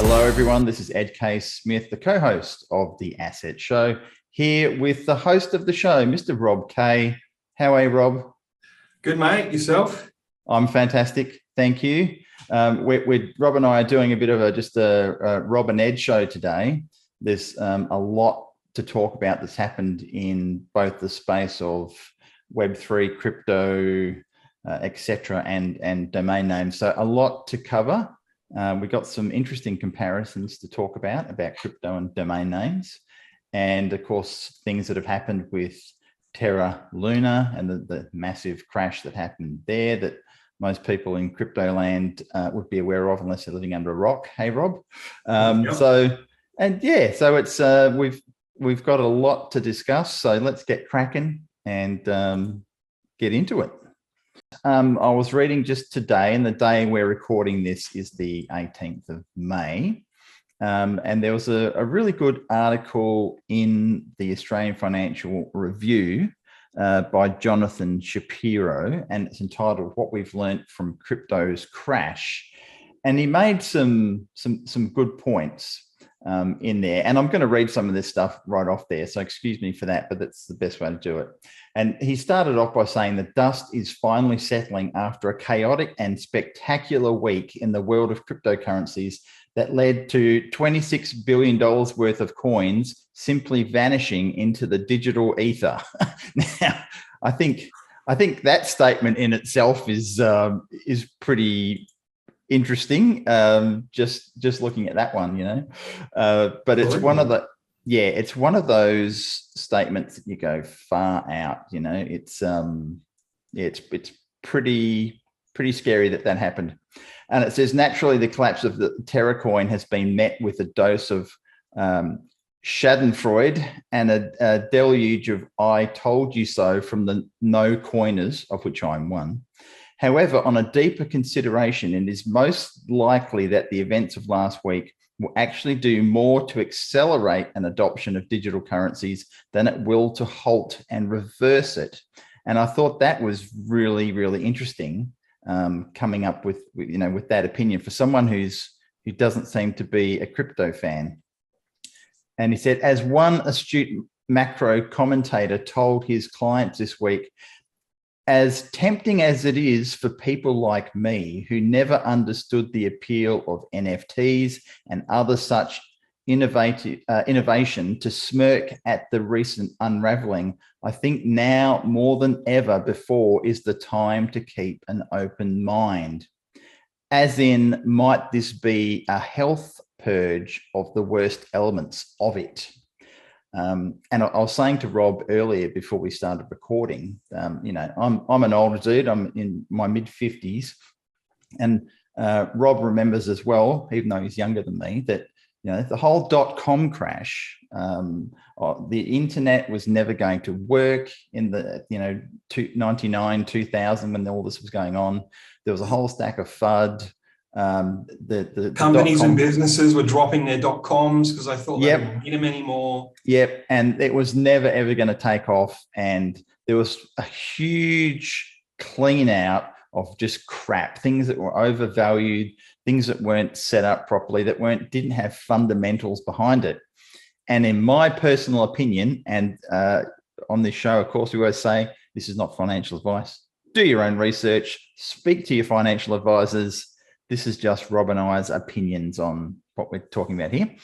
Hello, everyone. This is Ed K. Smith, the co-host of The Asset Show, here with the host of the show, Mr. Rob Kay. How are you, Rob? Good, mate. Yourself? I'm fantastic. Thank you. Rob and I are doing a bit of a Rob and Ed show today. There's a lot to talk about that's happened in both the space of Web3, crypto, etc., and domain names. So a lot to cover. We got some interesting comparisons to talk about crypto and domain names, and of course things that have happened with Terra Luna and the massive crash that happened there that most people in crypto land would be aware of unless they're living under a rock. Hey, Rob. Yep. So it's we've got a lot to discuss. So let's get cracking and get into it. I was reading just today, and the day we're recording this is the 18th of May. And there was a really good article in the Australian Financial Review by Jonathan Shapiro, and it's entitled "What We've Learnt from Crypto's Crash." And he made some good points in there. And I'm going to read some of this stuff right off there. So excuse me for that, but that's the best way to do it. And he started off by saying the dust is finally settling after a chaotic and spectacular week in the world of cryptocurrencies that led to $26 billion worth of coins simply vanishing into the digital ether. Now, I think that statement in itself is pretty interesting. Just looking at that one, but it's it's one of those statements that you go far out. It's pretty scary that happened. And it says, naturally, the collapse of the Terra coin has been met with a dose of schadenfreude and a deluge of "I told you so" from the no coiners, of which I'm one. However, on a deeper consideration, it is most likely that the events of last week will actually do more to accelerate an adoption of digital currencies than it will to halt and reverse it. And I thought that was really, really interesting, coming up with that opinion for someone who doesn't seem to be a crypto fan. And he said, as one astute macro commentator told his clients this week, as tempting as it is for people like me who never understood the appeal of NFTs and other such innovation to smirk at the recent unraveling, I think now more than ever before is the time to keep an open mind. As in, might this be a health purge of the worst elements of it? And I was saying to Rob earlier before we started recording, I'm an older dude. I'm in my mid-50s, and Rob remembers as well, even though he's younger than me, that the whole .com crash. The internet was never going to work in the 99, 2000 when all this was going on. There was a whole stack of FUD. The companies and businesses were dropping their .coms because I thought they didn't need them anymore. Yep, and it was never ever going to take off, and there was a huge clean out of just crap, things that were overvalued, things that weren't set up properly, that didn't have fundamentals behind it. And in my personal opinion, and on this show, of course, we always say this is not financial advice. Do your own research, speak to your financial advisors. This is just Rob and I's opinions on what we're talking about here.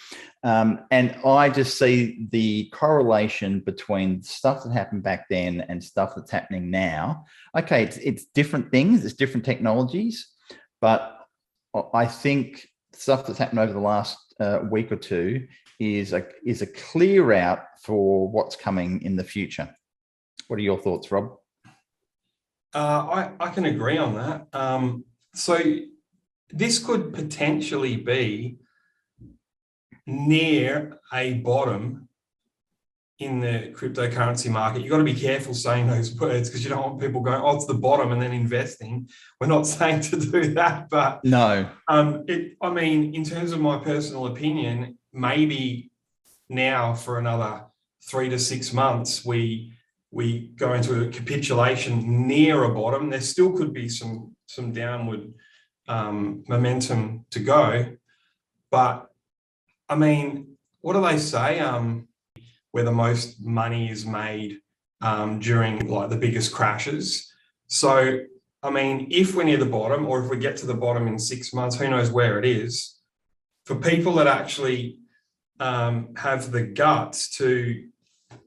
And I just see the correlation between stuff that happened back then and stuff that's happening now. Okay, it's different things, it's different technologies, but I think stuff that's happened over the last week or two is a clear out for what's coming in the future. What are your thoughts, Rob? I can agree on that. So this could potentially be near a bottom in the cryptocurrency market. You've got to be careful saying those words because you don't want people going, "Oh, it's the bottom," and then investing. We're not saying to do that, but no. In terms of my personal opinion, maybe now for another 3 to 6 months, we go into a capitulation near a bottom. There still could be some downward momentum to go, but I mean, what do they say? Where the most money is made during like the biggest crashes. So, I mean, if we're near the bottom, or if we get to the bottom in 6 months, who knows where it is. For people that actually have the guts to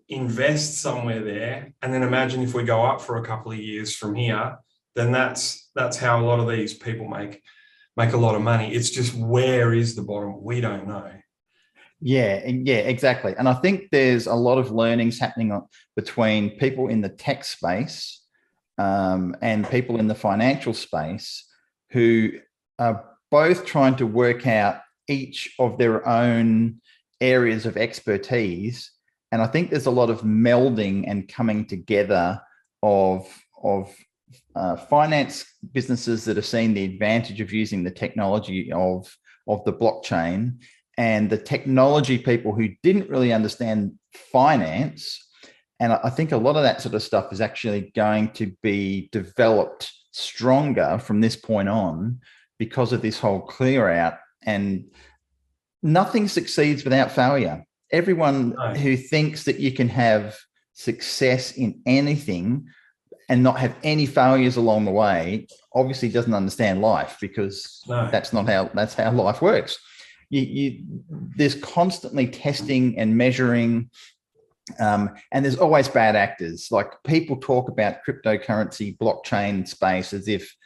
invest somewhere there, and then imagine if we go up for a couple of years from here, then that's how a lot of these people make a lot of money. It's just, where is the bottom? We don't know. Yeah, exactly. And I think there's a lot of learnings happening between people in the tech space and people in the financial space who are both trying to work out each of their own areas of expertise. And I think there's a lot of melding and coming together of finance businesses that are seeing the advantage of using the technology of the blockchain, and the technology people who didn't really understand finance. And I think a lot of that sort of stuff is actually going to be developed stronger from this point on because of this whole clear out. And nothing succeeds without failure. Everyone who thinks that you can have success in anything and not have any failures along the way obviously doesn't understand life, because that's how life works. There's constantly testing and measuring, and there's always bad actors. Like, people talk about cryptocurrency, blockchain space as if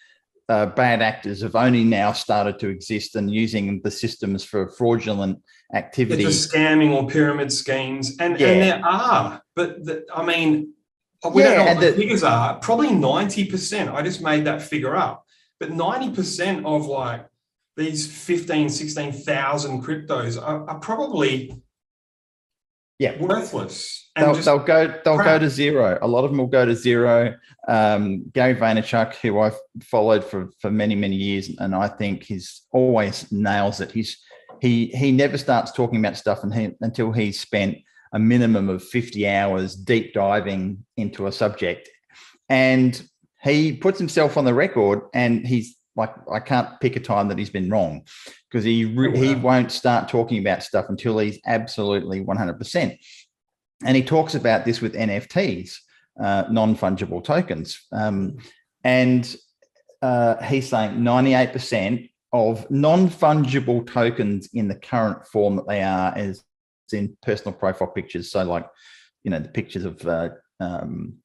bad actors have only now started to exist and using the systems for fraudulent activity. It's a scamming or pyramid schemes, and there are, but I mean, we don't know what the figures are. Probably 90%. I just made that figure up, but 90% of like these 16,000 cryptos are probably worthless. And they'll go to zero. A lot of them will go to zero. Gary Vaynerchuk, who I've followed for many years, and I think he's always nails it. He never starts talking about stuff until he's spent a minimum of 50 hours deep diving into a subject, and he puts himself on the record, and he's like, I can't pick a time that he's been wrong, because he won't start talking about stuff until he's absolutely 100%. And he talks about this with NFTs, non-fungible tokens. And he's saying 98% of non-fungible tokens in the current form that they are is in personal profile pictures. So like, the pictures of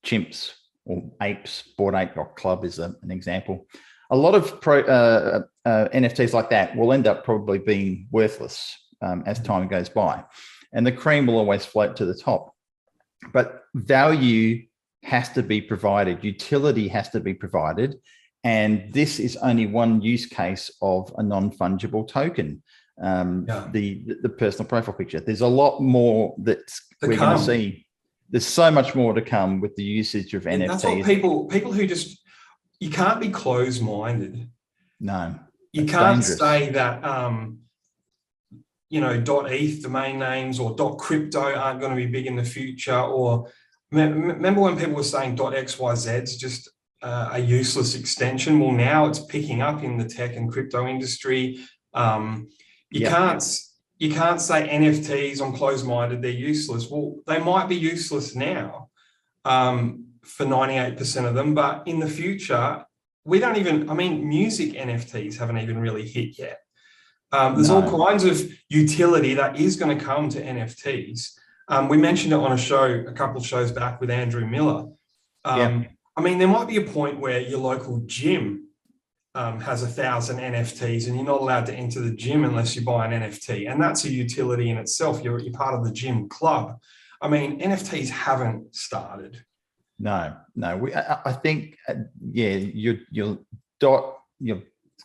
chimps or apes. Bored Ape Club is an example. A lot of NFTs like that will end up probably being worthless as time goes by, and the cream will always float to the top. But value has to be provided, utility has to be provided, and this is only one use case of a non-fungible token. The personal profile picture. There's a lot more that we're going to see. There's so much more to come with the usage of NFTs. That's what people who just. You can't be closed-minded. No. You can't say that, .eth domain names or .crypto aren't going to be big in the future. Or remember when people were saying .xyz is just a useless extension? Well, now it's picking up in the tech and crypto industry. You can't say NFTs, I'm closed-minded, they're useless. Well, they might be useless now. For 98% of them, but in the future, music NFTs haven't even really hit yet. There's all kinds of utility that is going to come to NFTs. We mentioned it on a couple of shows back with Andrew Miller. There might be a point where your local gym has 1,000 NFTs and you're not allowed to enter the gym unless you buy an NFT. And that's a utility in itself. You're part of the gym club. NFTs haven't started. No. I think, you're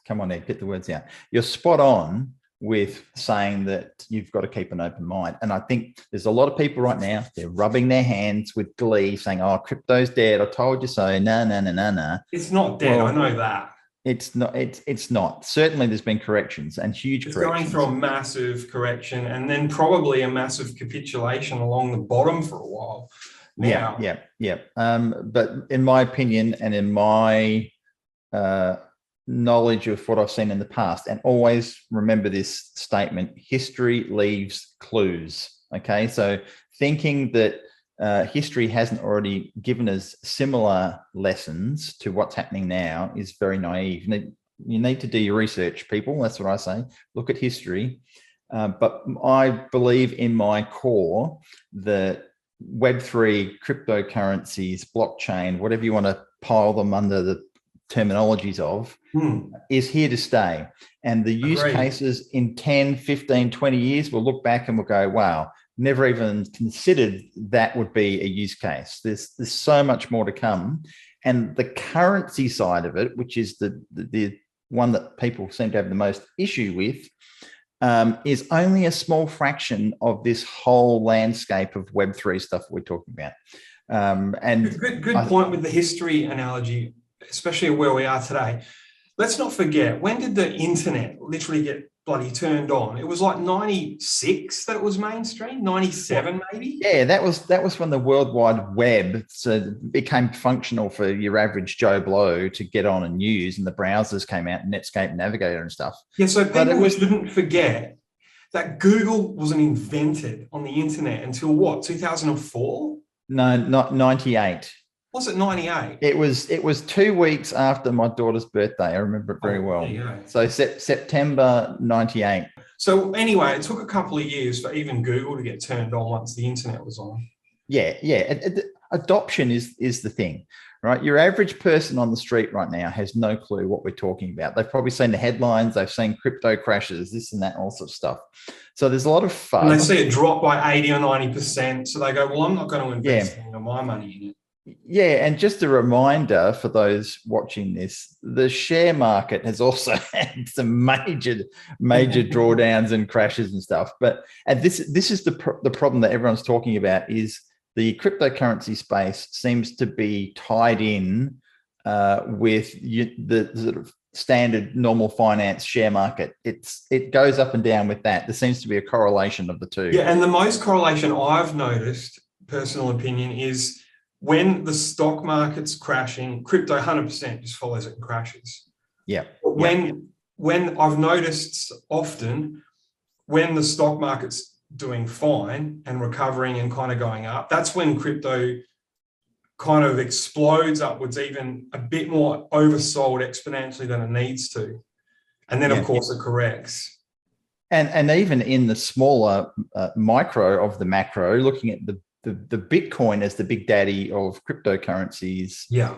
come on, Ed, get the words out. You're spot on with saying that you've got to keep an open mind. And I think there's a lot of people right now, they're rubbing their hands with glee saying, oh, crypto's dead. I told you so. No. It's not dead. Well, I know that. It's not. Certainly there's been corrections and huge corrections. It's going through a massive correction and then probably a massive capitulation along the bottom for a while. Now. Yeah. But in my opinion and in my knowledge of what I've seen in the past. And always remember this statement: history leaves clues. Okay, so thinking that history hasn't already given us similar lessons to what's happening now is very naive. You need to do your research, people. That's what I say. Look at history. But I believe in my core that Web3, cryptocurrencies, blockchain, whatever you want to pile them under the terminologies of, is here to stay. And the use cases in 10, 15, 20 years, we'll look back and we'll go, wow, never even considered that would be a use case. There's so much more to come. And the currency side of it, which is the one that people seem to have the most issue with, is only a small fraction of this whole landscape of Web3 stuff we're talking about. And good point with the history analogy, especially where we are today. Let's not forget, when did the internet literally get bloody turned on? It was like 96 that it was mainstream, 97 maybe? Yeah, that was when the World Wide Web became functional for your average Joe Blow to get on and use, and the browsers came out, Netscape Navigator and stuff. Yeah, so people shouldn't forget that Google wasn't invented on the internet until what, 2004? No, not 98. Was it 98? It was 2 weeks after my daughter's birthday. I remember it very well. So September 98. So anyway, it took a couple of years for even Google to get turned on once the internet was on. Yeah. Adoption is the thing, right? Your average person on the street right now has no clue what we're talking about. They've probably seen the headlines. They've seen crypto crashes, this and that, all sorts of stuff. So there's a lot of fun. And they see it drop by 80 or 90%. So they go, well, I'm not going to invest any of my money in it. Yeah, and just a reminder for those watching this, the share market has also had some major drawdowns and crashes and stuff. But this is the problem that everyone's talking about, is the cryptocurrency space seems to be tied in with the sort of standard normal finance share market. It goes up and down with that. There seems to be a correlation of the two. Yeah, and the most correlation I've noticed, personal opinion, is when the stock market's crashing, crypto 100% just follows it and crashes. Yeah. But when I've noticed often when the stock market's doing fine and recovering and kind of going up, that's when crypto kind of explodes upwards, even a bit more oversold exponentially than it needs to. And then, of course, it corrects. And even in the smaller micro of the macro, looking at the Bitcoin as the big daddy of cryptocurrencies. Yeah.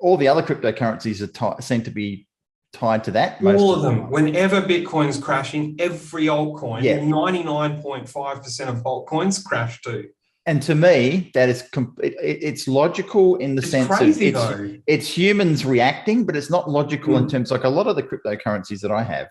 All the other cryptocurrencies seem to be tied to that. All of them. Whenever Bitcoin's crashing, every altcoin, 99.5% of altcoins crash too. And to me, that is it's logical in the sense crazy, of it's humans reacting, but it's not logical in terms, like a lot of the cryptocurrencies that I have,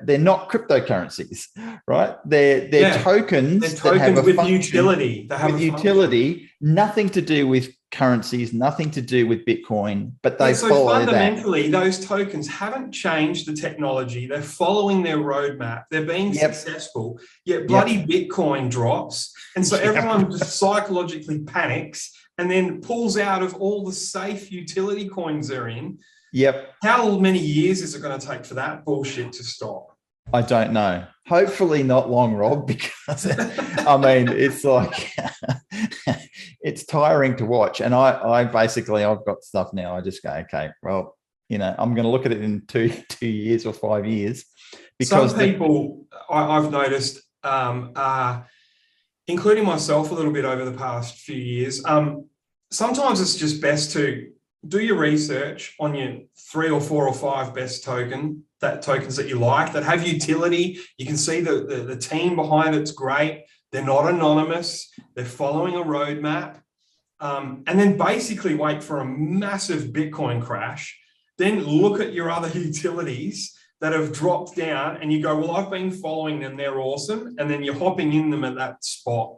they're not cryptocurrencies, right? They're tokens. They're tokens that have with utility. They have utility, nothing to do with currencies, nothing to do with Bitcoin, but they follow that. So fundamentally, those tokens haven't changed the technology. They're following their roadmap. They're being successful. Yet bloody Bitcoin drops, and so everyone just psychologically panics and then pulls out of all the safe utility coins they're in. Yep. How many years is it going to take for that bullshit to stop? I don't know. Hopefully not long, Rob, because I mean, it's like, it's tiring to watch. And I basically, I've got stuff now. I just go, okay, well, I'm going to look at it in two years or 5 years. Because some people I've noticed, including myself a little bit over the past few years, sometimes it's just best to do your research on your 3 or 4 or 5 best tokens that you like, that have utility. You can see the team behind it's great. They're not anonymous. They're following a roadmap. And then basically wait for a massive Bitcoin crash. Then look at your other utilities that have dropped down and you go, well, I've been following them. They're awesome. And then you're hopping in them at that spot.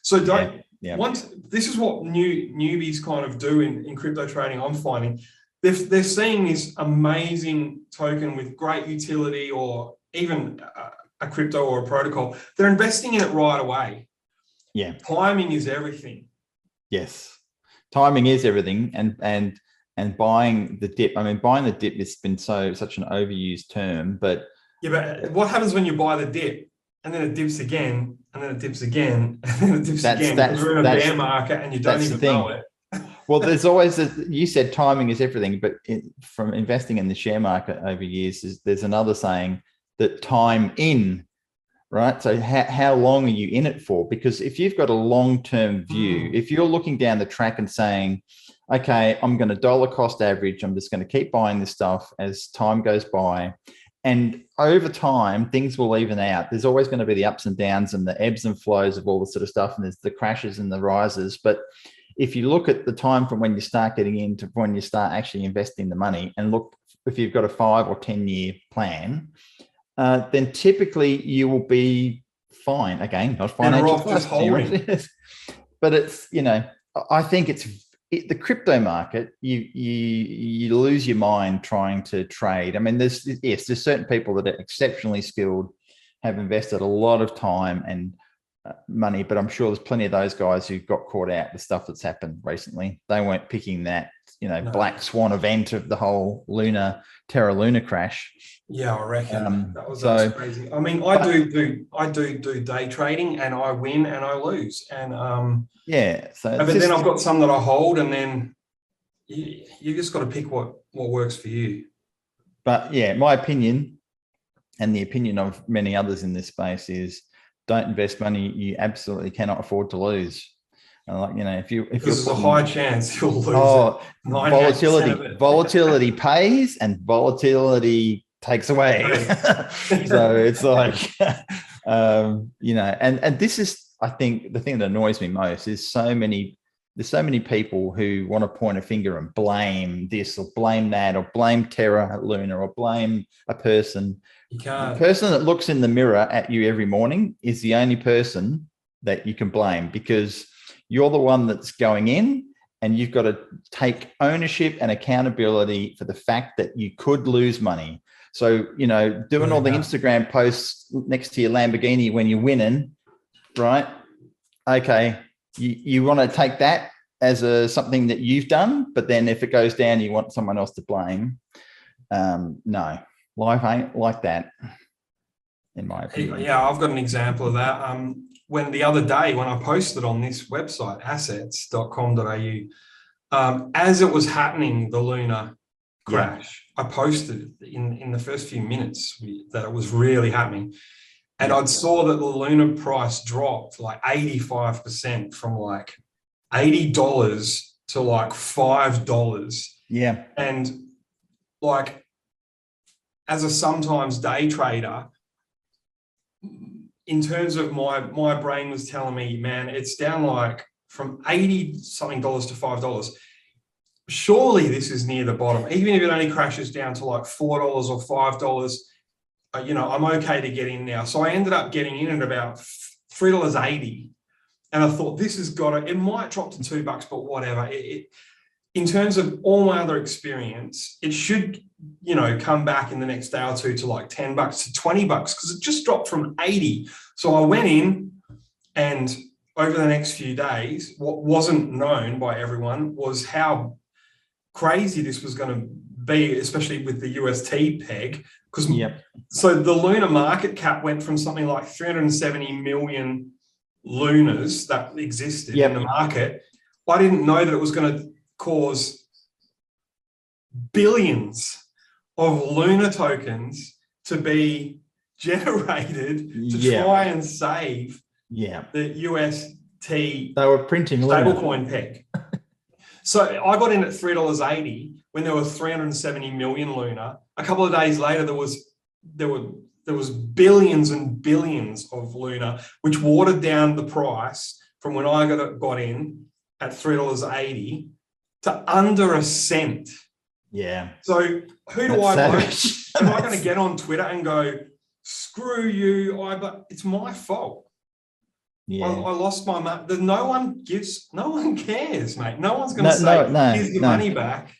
So this is what newbies kind of do in crypto trading, I'm finding. They're seeing this amazing token with great utility, or even a crypto or a protocol. They're investing in it right away. Yeah. Timing is everything. Yes. Timing is everything. And and buying the dip. I mean, buying the dip has been such an overused term, but yeah, but what happens when you buy the dip and then it dips again and then it dips again and then it dips again? Because we're in a bear market and you don't even know it. Well, there's always you said timing is everything, but from investing in the share market over years, there's another saying that time in, right? So how long are you in it for? Because if you've got a long-term view, if you're looking down the track and saying, okay, I'm going to dollar cost average, I'm just going to keep buying this stuff as time goes by. And over time, things will even out. There's always going to be the ups and downs and the ebbs and flows of all this sort of stuff. And there's the crashes and the rises. But if you look at the time from when you start getting into when you start actually investing the money and look, if you've got a 5 or 10 year plan, then typically you will be fine. Again, not financial advice, but it's, you know, I think the crypto market, you lose your mind trying to trade. I mean, there's certain people that are exceptionally skilled, have invested a lot of time and money, but I'm sure there's plenty of those guys who got caught out the stuff that's happened recently. They weren't picking that, you know, black swan event of the whole Terra Luna crash. Yeah, I reckon that was crazy. I mean, I do day trading, and I win and I lose, and yeah. So, but then I've got some that I hold, and then you just got to pick what works for you. But yeah, my opinion, and the opinion of many others in this space, is don't invest money you absolutely cannot afford to lose. Like, you know, if there's a high chance you'll lose volatility pays and volatility takes away. So it's like, you know, and this is, I think, the thing that annoys me most is there's so many people who want to point a finger and blame this or blame that or blame Terra Luna or blame a person. You can't. The person that looks in the mirror at you every morning is the only person that you can blame, because you're the one that's going in and you've got to take ownership and accountability for the fact that you could lose money. So, you know, doing all the Instagram posts next to your Lamborghini when you're winning, right? Okay, you want to take that as something that you've done, but then if it goes down, you want someone else to blame. No, life ain't like that, in my opinion. Yeah, I've got an example of that. When the other day, when I posted on this website, assets.com.au, as it was happening, the Luna crash, I posted in the first few minutes that it was really happening. And I saw that the Luna price dropped like 85% from like $80 to like $5. Yeah. And like, as a sometimes day trader, in terms of my brain was telling me, man, it's down like from 80 something dollars to $5. Surely this is near the bottom. Even if it only crashes down to like $4 or $5, you know, I'm okay to get in now. So I ended up getting in at about $3.80. And I thought, this has got to, it might drop to $2, but whatever. In terms of all my other experience, it should, you know, come back in the next day or two to like $10 to $20, because it just dropped from 80. So I went in, and over the next few days, what wasn't known by everyone was how crazy this was going to be, especially with the UST peg. Because so the Luna market cap went from something like 370 million Lunas that existed in the market. I didn't know that it was going to cause billions of Luna tokens to be generated to try and save the UST. They were printing stablecoin peg. So I got in at $3.80 when there were 370 million Luna. A couple of days later, there was billions and billions of Luna, which watered down the price from when I got in at $3.80 to under a cent. Yeah. So who do I blame? Am I going to get on Twitter and go, screw you? But it's my fault. Yeah. I lost my money. No one cares, mate. No one's going to say, here's your money back.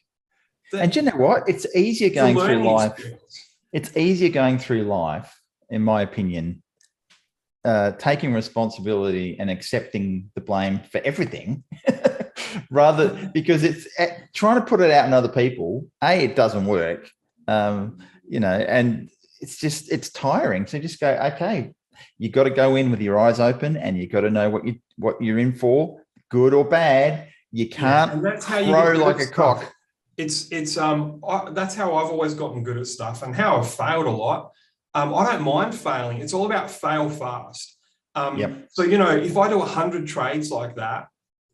And you know what? It's easier going through life. It's easier going through life, in my opinion, taking responsibility and accepting the blame for everything rather because it's trying to put it out in other people. It doesn't work, and it's tiring. So just go, okay, you got to go in with your eyes open, and you got to know what you're in for, good or bad. You can't and that's how you crow get like a cock. That's how I've always gotten good at stuff, and how I've failed a lot. I don't mind failing. It's all about fail fast. So, if I do 100 trades like that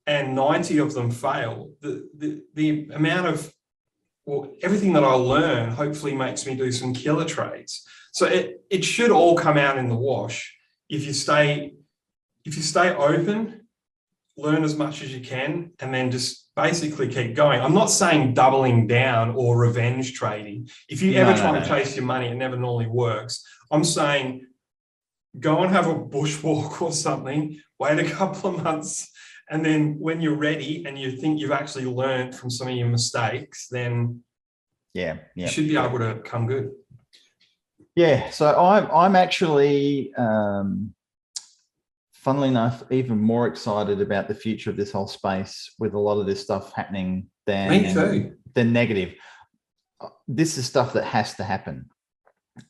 and 90 of them fail, the amount of, everything that I learn hopefully makes me do some killer trades. So it should all come out in the wash if you stay open, learn as much as you can, and then just basically keep going. I'm not saying doubling down or revenge trading. If you ever try to chase your money, it never normally works. I'm saying go and have a bushwalk or something, wait a couple of months, and then when you're ready and you think you've actually learned from some of your mistakes, then you should be able to come good. Yeah, so I'm actually, funnily enough, even more excited about the future of this whole space with a lot of this stuff happening than negative. This is stuff that has to happen,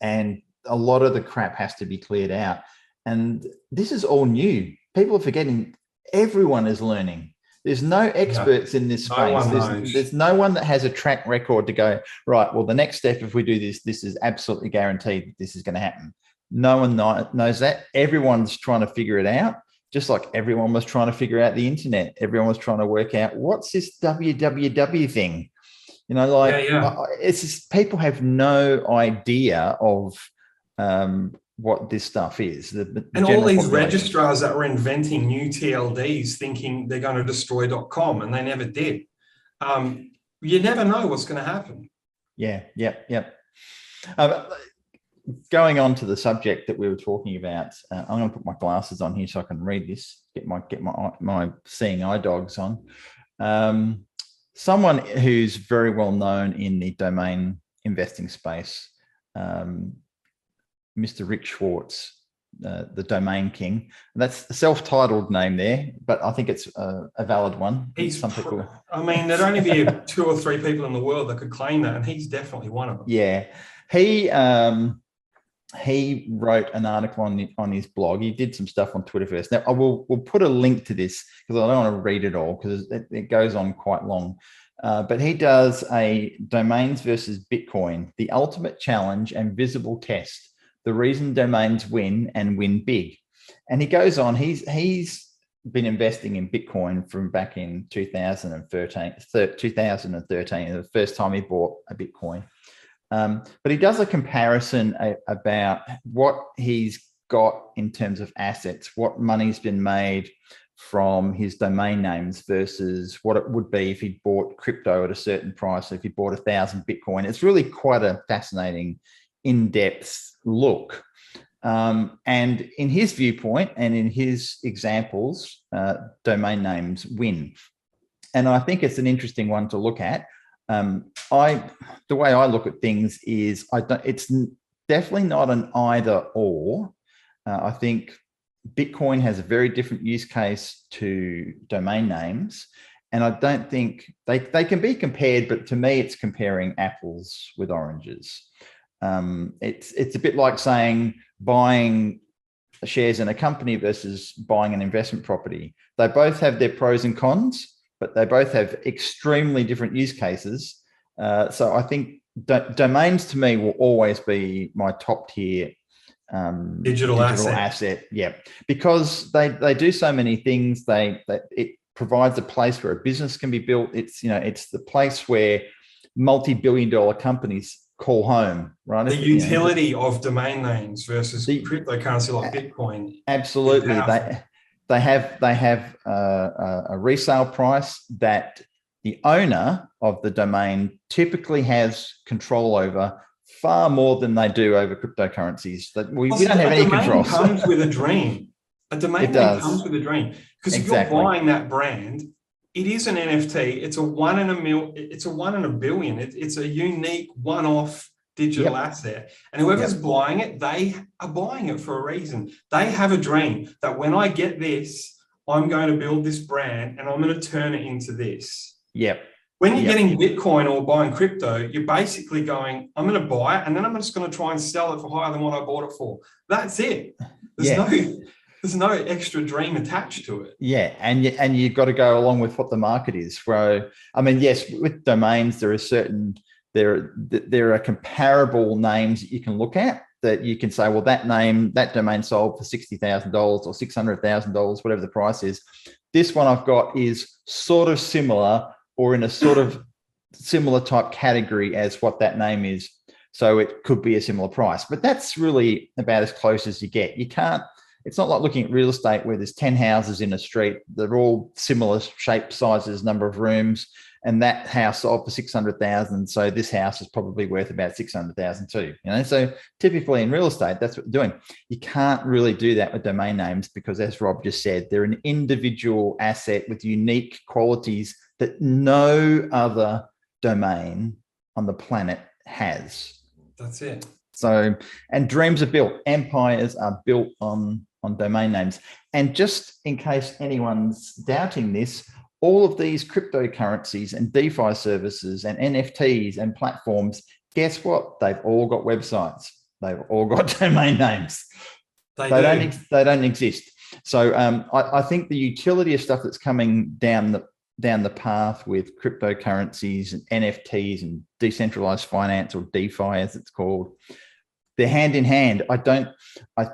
and a lot of the crap has to be cleared out. And this is all new. People are forgetting. Everyone is learning. There's no experts in this space. There's no one that has a track record to go, right, well, the next step, if we do this, this is absolutely guaranteed that this is going to happen. No one knows that. Everyone's trying to figure it out, just like everyone was trying to figure out the internet. Everyone was trying to work out, what's this www thing? It's just, people have no idea of what this stuff is. And all these registrars that were inventing new TLDs thinking they're going to destroy .com, and they never did. You never know what's going to happen. Yeah. Going on to the subject that we were talking about, I'm going to put my glasses on here so I can read this, get my seeing eye dogs on. Someone who's very well known in the domain investing space, Mr. Rick Schwartz, the Domain King. That's a self-titled name there, but I think it's a valid one. There'd only be 2 or 3 people in the world that could claim that, and he's definitely one of them. Yeah, he wrote an article on his blog. He did some stuff on Twitter first. Now, we'll put a link to this because I don't want to read it all because it goes on quite long. But he does a domains versus Bitcoin, the ultimate challenge and visible test. The reason domains win and win big. And he goes on, he's been investing in Bitcoin from back in 2013, the first time he bought a Bitcoin. But he does a comparison about what he's got in terms of assets, what money's been made from his domain names versus what it would be if he'd bought crypto at a certain price, if he bought 1,000 Bitcoin. It's really quite a fascinating, in-depth look. And in his viewpoint and in his examples, domain names win. And I think it's an interesting one to look at. The way I look at things is it's definitely not an either or. I think Bitcoin has a very different use case to domain names. And I don't think they can be compared, but to me, it's comparing apples with oranges. It's a bit like saying buying shares in a company versus buying an investment property. They both have their pros and cons, but they both have extremely different use cases. So I think domains to me will always be my top tier digital asset. Yeah, because they do so many things. It provides a place where a business can be built. It's the place where multi-billion-dollar companies call home, right? The utility of domain names versus cryptocurrency like Bitcoin. Absolutely, they have a resale price that the owner of the domain typically has control over far more than they do over cryptocurrencies. That we don't have any control. A domain comes with a dream. A domain name comes with a dream, because if you're buying that brand, it is an NFT. It's a 1 in a mil. It's a 1 in a billion. It's a unique one-off digital asset. And whoever's buying it, they are buying it for a reason. They have a dream that when I get this, I'm going to build this brand and I'm going to turn it into this. Yep. When you're getting Bitcoin or buying crypto, you're basically going, I'm going to buy it and then I'm just going to try and sell it for higher than what I bought it for. That's it. There's no extra dream attached to it. Yeah, and you've got to go along with what the market is. So, I mean, yes, with domains, there are comparable names that you can look at that you can say, well, that domain sold for $60,000 or $600,000, whatever the price is. This one I've got is sort of similar, or in a sort of similar type category as what that name is. So it could be a similar price, but that's really about as close as you get. It's not like looking at real estate where there's 10 houses in a street. They're all similar shape, sizes, number of rooms, and that house sold for 600,000. So this house is probably worth about 600,000 too. So typically in real estate, that's what they're doing. You can't really do that with domain names because, as Rob just said, they're an individual asset with unique qualities that no other domain on the planet has. That's it. So, and dreams are built, empires are built on domain names. And just in case anyone's doubting this, all of these cryptocurrencies and DeFi services and NFTs and platforms, guess what? They've all got websites. They've all got domain names. They don't exist. So I think the utility of stuff that's coming down the path with cryptocurrencies and NFTs and decentralized finance, or DeFi as it's called, they're hand in hand. I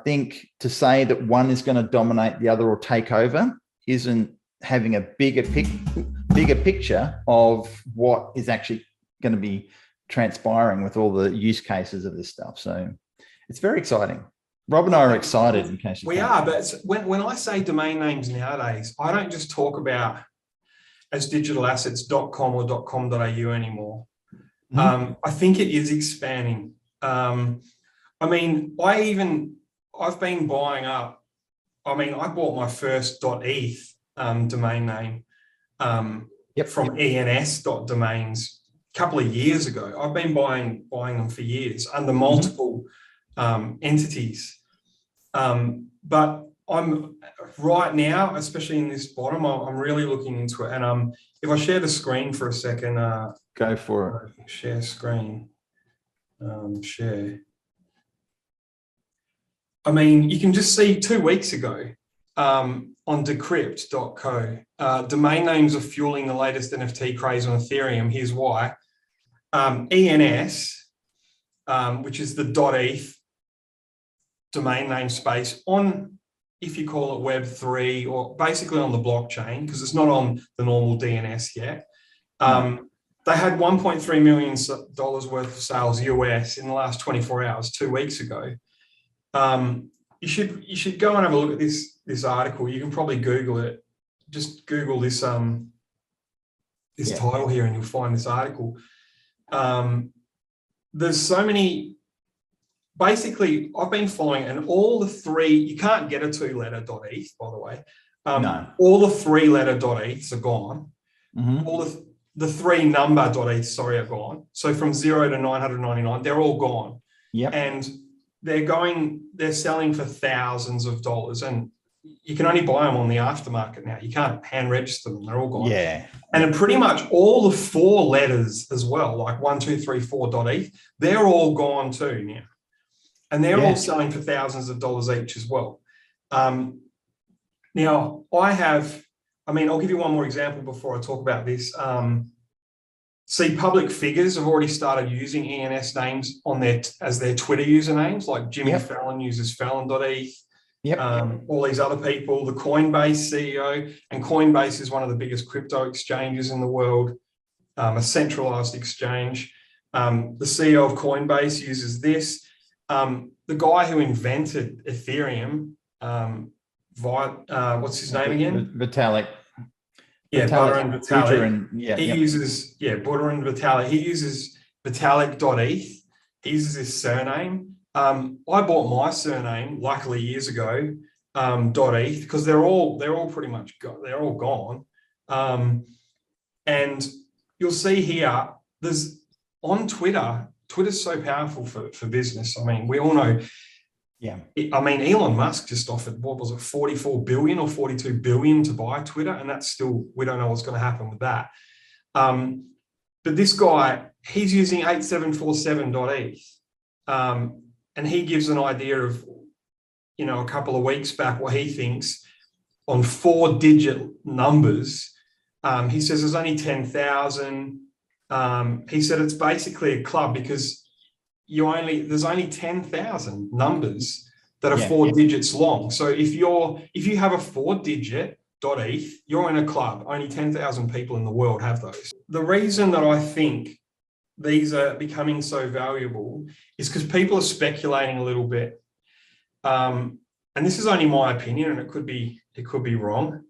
think to say that one is going to dominate the other or take over isn't having a bigger picture of what is actually going to be transpiring with all the use cases of this stuff. So it's very exciting. Rob and I are excited. In case we are, but when I say domain names nowadays, I don't just talk about as digitalassets.com or .com.au anymore. Mm-hmm. I think it is expanding. I mean, I've been buying up. I mean, I bought my first .eth domain name from ens.domains a couple of years ago. I've been buying them for years under multiple entities. But I'm right now, especially in this bottom, I'm really looking into it. And if I share the screen for a second, go for it. Share screen. Share. I mean, you can just see 2 weeks ago on decrypt.co, domain names are fueling the latest NFT craze on Ethereum. Here's why. ENS, which is the .eth domain name space on, if you call it Web3, or basically on the blockchain, because it's not on the normal DNS yet. They had $1.3 million worth of sales US in the last 24 hours, 2 weeks ago. You should go and have a look at this article. You can probably Google it. Just Google this title here, and you'll find this article. There's so many. Basically, I've been following, and all the three. You can't get a 2-letter .eth, by the way. No. All the 3-letter .eths are gone. Mm-hmm. All the 3-number .eths, are gone. So from 0 to 999, they're all gone. Yep. And they're selling for thousands of dollars, and you can only buy them on the aftermarket now. You can't hand register them. They're all gone. Yeah. And pretty much all the 4 letters as well, like 1, 2, 3, 4.eth, they're all gone too now. And they're all selling for thousands of dollars each as well. Now, I'll give you one more example before I talk about this. See, public figures have already started using ENS names as their Twitter usernames, like Jimmy Fallon uses Fallon.eth. All these other people, the Coinbase CEO, and Coinbase is one of the biggest crypto exchanges in the world, a centralized exchange. The CEO of Coinbase uses this. The guy who invented Ethereum, what's his name again? Vitalik. Buterin Vitalik. He uses Buterin Vitalik. He uses Vitalik.eth. He uses his surname. I bought my surname, luckily years ago, .eth, because they're all pretty much they're all gone. And you'll see here, there's on Twitter. Twitter's so powerful for business. I mean, we all know Yeah. I mean, Elon Musk just offered, what was it, 44 billion or 42 billion to buy Twitter. And that's still, we don't know what's going to happen with that. But this guy, he's using 8747.eth. And he gives an idea of, a couple of weeks back, what he thinks on 4-digit numbers. He says there's only 10,000. He said it's basically a club because there's only 10,000 numbers that are 4 digits long. So if you have a 4-digit .eth, you're in a club. Only 10,000 people in the world have those. The reason that I think these are becoming so valuable is because people are speculating a little bit. And this is only my opinion, and it could be wrong.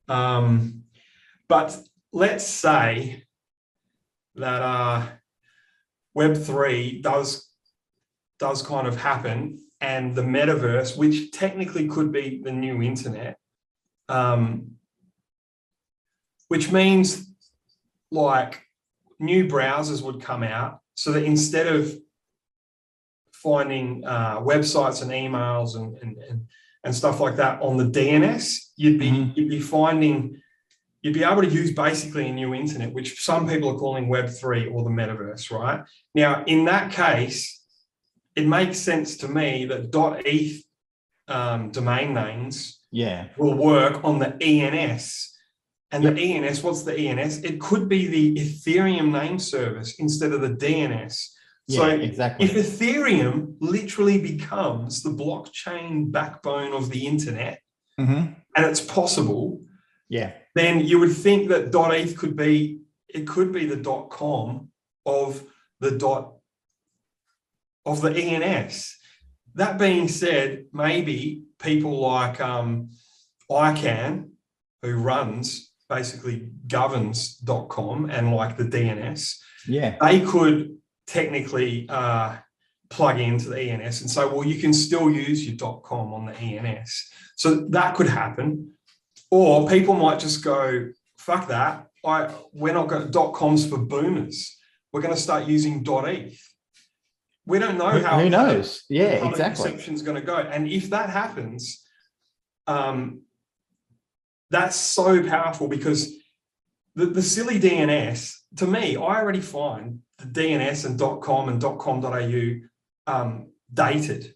But let's say that Web3 does kind of happen, and the metaverse, which technically could be the new internet, which means like new browsers would come out so that instead of finding websites and emails and stuff like that on the DNS, you'd be able to use basically a new internet, which some people are calling Web3 or the metaverse, right? Now, in that case, it makes sense to me that .eth domain names will work on the ENS. And the ENS, what's the ENS? It could be the Ethereum name service instead of the DNS. So exactly. If Ethereum literally becomes the blockchain backbone of the internet, and it's possible, then you would think that .eth could be the .com of the ENS. That being said, maybe people like ICANN, who governs .com and like the DNS, they could technically plug into the ENS and say, well, you can still use your .com on the ENS. So that could happen. Or people might just go, fuck that. We're not going to .coms for boomers. We're going to start using .eth. We don't know how. Who knows? The public perception is going to go. And if that happens, that's so powerful because the silly DNS, to me, I already find the DNS and .com and .com.au dated.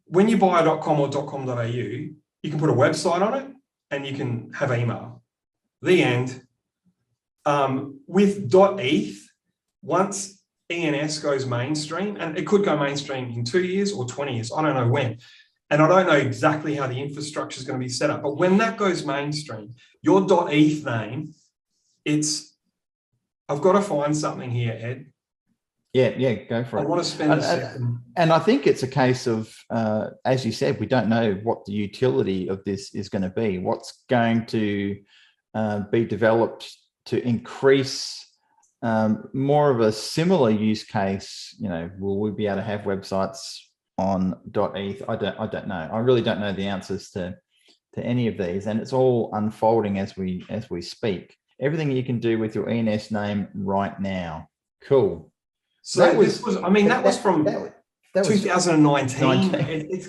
When you buy a .com or .com.au, you can put a website on it and you can have email. The end. With .eth, once ENS goes mainstream, and it could go mainstream in 2 years or 20 years, I don't know when. And I don't know exactly how the infrastructure is going to be set up, but when that goes mainstream, your .eth name, I've got to find something here, Ed. Yeah, go for it. I want to spend a second. And I think it's a case of, as you said, we don't know what the utility of this is going to be. What's going to be developed to increase more of a similar use case? Will we be able to have websites on .eth? I don't know. I really don't know the answers to any of these, and it's all unfolding as we speak. Everything you can do with your ENS name right now. Cool. So that was from 2019. It's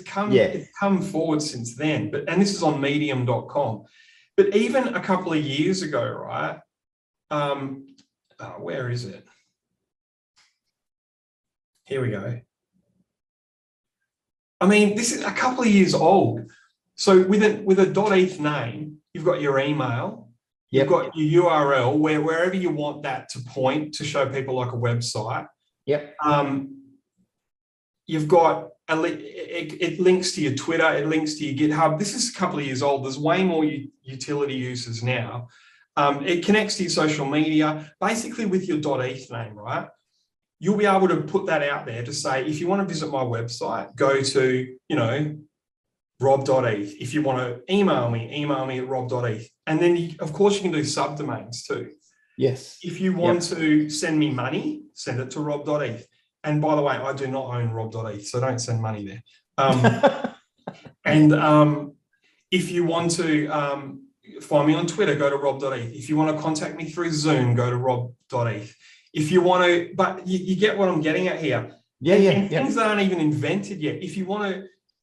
come forward since then. And this is on medium.com. But even a couple of years ago, right? Where is it? Here we go. I mean, this is a couple of years old. So with a .eth name, you've got your email. You've got your URL wherever you want that to point to show people like a website. You've got it links to your Twitter, it links to your GitHub. This is a couple of years old. There's way more utility users now. It connects to your social media, basically with your .eth name, right? You'll be able to put that out there to say, if you want to visit my website, go to, rob.eth. If you want to email me at rob.eth. And then, of course, you can do subdomains too. Yes. If you want to send me money, send it to rob.eth. And by the way, I do not own rob.eth, so don't send money there. And if you want to find me on Twitter, go to rob.eth. If you want to contact me through Zoom, go to rob.eth. If you want to, but you get what I'm getting at here. Things that aren't even invented yet. If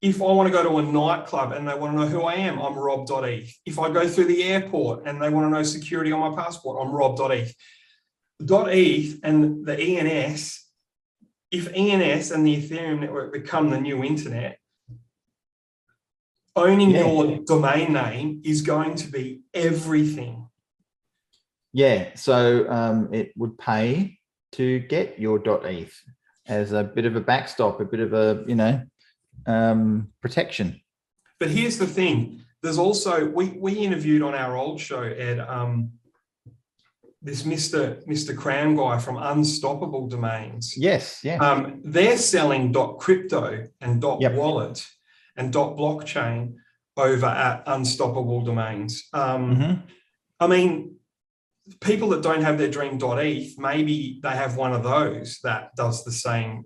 If I want to go to a nightclub and they want to know who I am, I'm rob.eth. If I go through the airport and they want to know security on my passport, I'm rob.eth. .eth and the ENS, if ENS and the Ethereum network become the new internet, owning your domain name is going to be everything. Yeah, so it would pay to get your .eth as a bit of a backstop, a bit of a, protection. But here's the thing. There's also, we interviewed on our old show, Ed, this Mr. Cram guy from Unstoppable Domains. Yes, yeah. They're selling .crypto and .wallet and .blockchain over at Unstoppable Domains. I mean, people that don't have their dream .eth, maybe they have one of those that does the same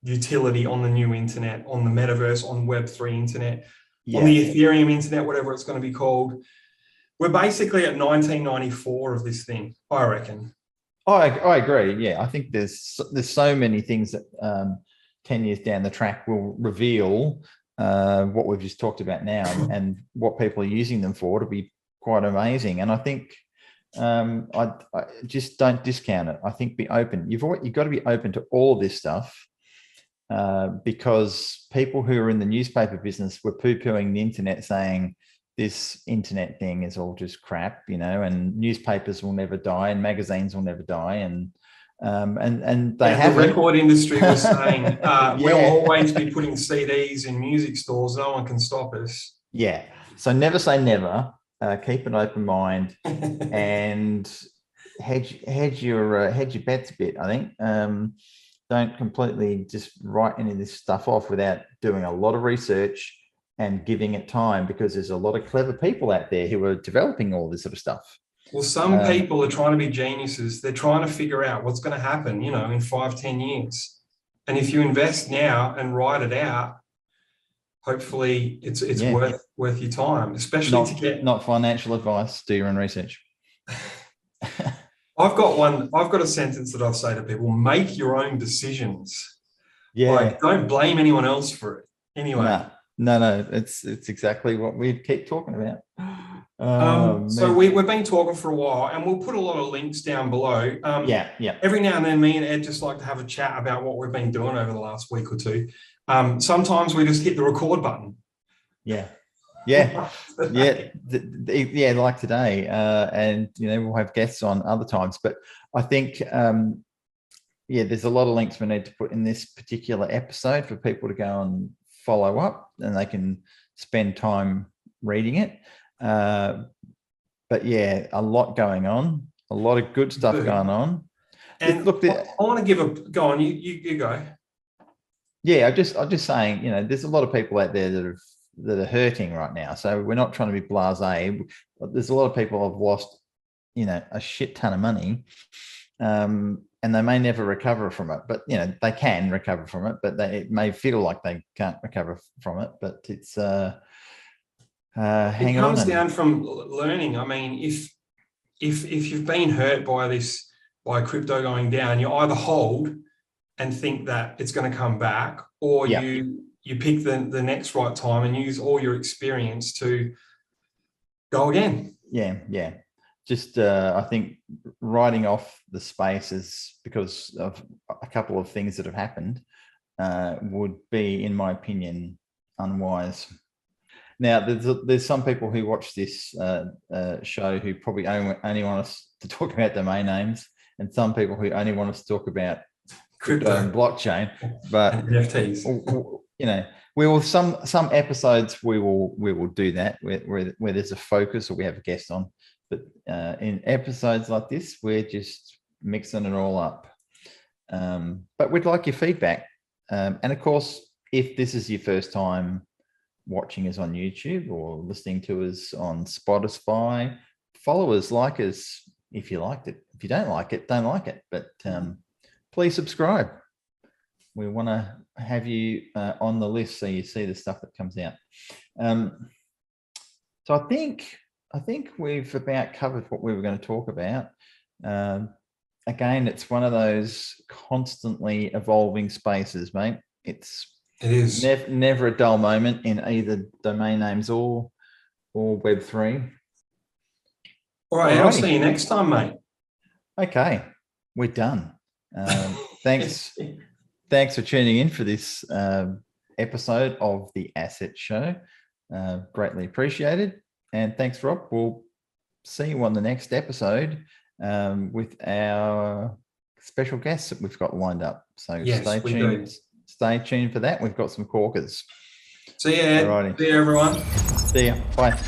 utility on the new internet, on the metaverse, on Web3 internet, on the Ethereum internet, whatever it's going to be called. We're basically at 1994 of this thing, I reckon. I agree. Yeah, I think there's so many things that 10 years down the track will reveal what we've just talked about now and what people are using them for to be quite amazing. And I think I just don't discount it. I think be open. You've got to be open to all of this stuff because people who are in the newspaper business were poo-pooing the internet, saying this internet thing is all just crap, and newspapers will never die and magazines will never die, and they have. The record industry was saying we'll always be putting CDs in music stores. No one can stop us. Yeah. So never say never. Keep an open mind and hedge your bets a bit. I think don't completely just write any of this stuff off without doing a lot of research and giving it time, because there's a lot of clever people out there who are developing all this sort of stuff. Well, some people are trying to be geniuses. They're trying to figure out what's going to happen, in 5-10 years. And if you invest now and write it out, hopefully it's worth your time, especially not financial advice. Do your own research. I've got a sentence that I'll say to people: make your own decisions. Yeah. Like, don't blame anyone else for it. Anyway. No, it's exactly what we keep talking about. So we've been talking for a while, and we'll put a lot of links down below. Every now and then, me and Ed just like to have a chat about what we've been doing over the last week or two. Sometimes we just hit the record button. Like today, and we'll have guests on other times. But I think there's a lot of links we need to put in this particular episode for people to go and follow up, and they can spend time reading it. But a lot going on, a lot of good stuff going on. And look, I want to give a go on. You go. Yeah, I'm just saying, there's a lot of people out there that are hurting right now. So we're not trying to be blasé. There's a lot of people who've lost, a shit ton of money. And they may never recover from it, but they can recover from it, but it may feel like they can't recover from it. But it's it comes down from learning. I mean, if you've been hurt by crypto going down, you either hold and think that it's going to come back, or you pick the next right time and use all your experience to go again. Yeah. Just, I think writing off the spaces because of a couple of things that have happened would be, in my opinion, unwise. Now, there's some people who watch this show who probably only want us to talk about domain names, and some people who only want us to talk about crypto and blockchain. But NFTs. We will some episodes we will do that where there's a focus or we have a guest on. But in episodes like this, we're just mixing it all up. But we'd like your feedback. And of course, if this is your first time watching us on YouTube or listening to us on Spotify, follow us, like us if you liked it. If you don't like it, don't like it. But please subscribe. We want to have you on the list so you see the stuff that comes out. So I think we've about covered what we were going to talk about. Again, it's one of those constantly evolving spaces, mate. It's It is. Never a dull moment in either domain names or Web3. All right, I'll Alrighty. see you next time, mate. Okay, we're done. Thanks for tuning in for this episode of the Asset Show. Greatly appreciated. And thanks, Rob. We'll see you on the next episode with our special guests that we've got lined up. So Yes, stay we tuned. do. Stay tuned for that. We've got some corkers. See you, Ed. Alrighty. See you, everyone. See ya. Bye.